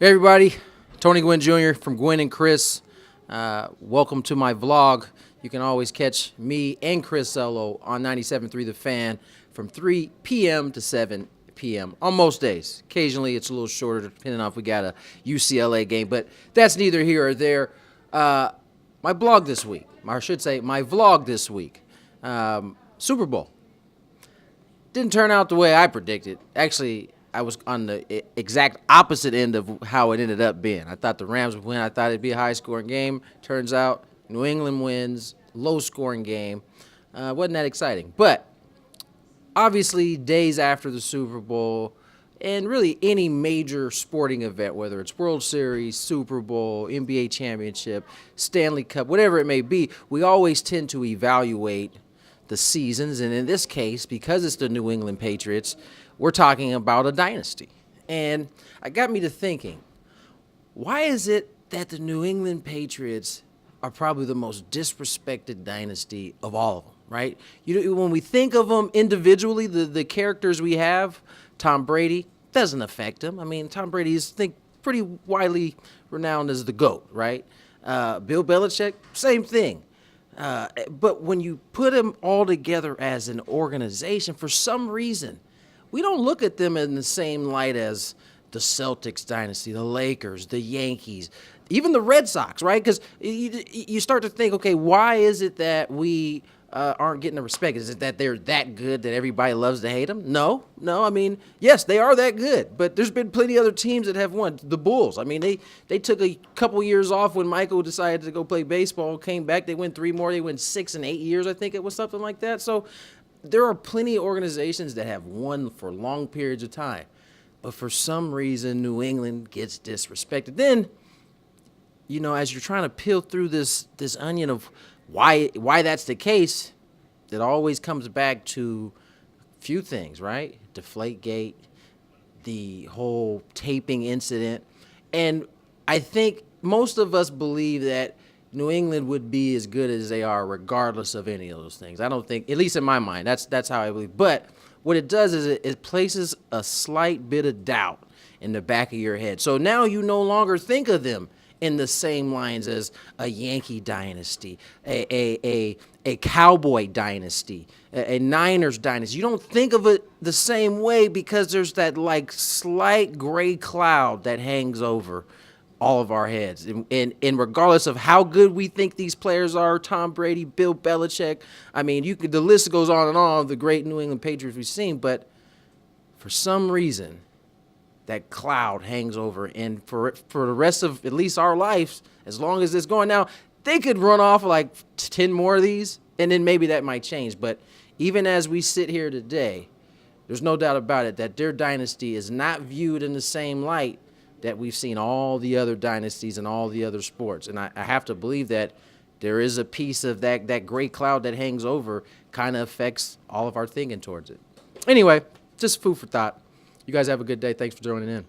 Hey everybody, Tony Gwynn Jr. from Gwynn and Chris. Welcome to my vlog. You can always catch me and Chris Cello on 97.3 The Fan from 3 p.m. to 7 p.m. on most days. Occasionally it's a little shorter depending on if we got a UCLA game, but that's neither here or there. My blog this week, or I should say my vlog this week, Super Bowl. Didn't turn out the way I predicted. Actually, I was on the exact opposite end of how it ended up being. I thought the Rams would win. I thought it'd be a high-scoring game. Turns out New England wins, low-scoring game. Wasn't that exciting. But obviously, days after the Super Bowl, and really any major sporting event, whether it's World Series, Super Bowl, NBA championship, Stanley Cup, whatever it may be, we always tend to evaluate the seasons. And in this case, because it's the New England Patriots, we're talking about a dynasty. And it got me to thinking, why is it that the New England Patriots are probably the most disrespected dynasty of all of them, right? When we think of them individually, the characters we have, Tom Brady, doesn't affect him. I mean, Tom Brady is, I think, pretty widely renowned as the GOAT, right? Bill Belichick, same thing. But when you put them all together as an organization, for some reason, we don't look at them in the same light as the Celtics dynasty, the Lakers, the Yankees, even the Red Sox, right? Because you start to think, okay, why is it that we aren't getting the respect? Is it that they're that good that everybody loves to hate them? No. I mean, yes, they are that good, but there's been plenty of other teams that have won. The Bulls, I mean, they took a couple years off when Michael decided to go play baseball, came back, they win 3 more, they win 6 and 8 years, I think it was something like that. So there are plenty of organizations that have won for long periods of time, but for some reason, New England gets disrespected. Then, as you're trying to peel through this onion of why that's the case, it always comes back to a few things, right? Deflategate, the whole taping incident, and I think most of us believe that New England would be as good as they are regardless of any of those things. I don't think, at least in my mind, that's how I believe. But what it does is it places a slight bit of doubt in the back of your head. So now you no longer think of them in the same lines as a Yankee dynasty, a Cowboy dynasty, a Niners dynasty. You don't think of it the same way because there's that slight gray cloud that hangs over all of our heads. And regardless of how good we think these players are, Tom Brady, Bill Belichick, I mean, the list goes on and on of the great New England Patriots we've seen, but for some reason, that cloud hangs over, and for the rest of at least our lives, as long as it's going now, they could run off 10 more of these, and then maybe that might change. But even as we sit here today, there's no doubt about it that their dynasty is not viewed in the same light that we've seen all the other dynasties and all the other sports. And I have to believe that there is a piece of that gray cloud that hangs over kind of affects all of our thinking towards it. Anyway, just food for thought. You guys have a good day. Thanks for joining in.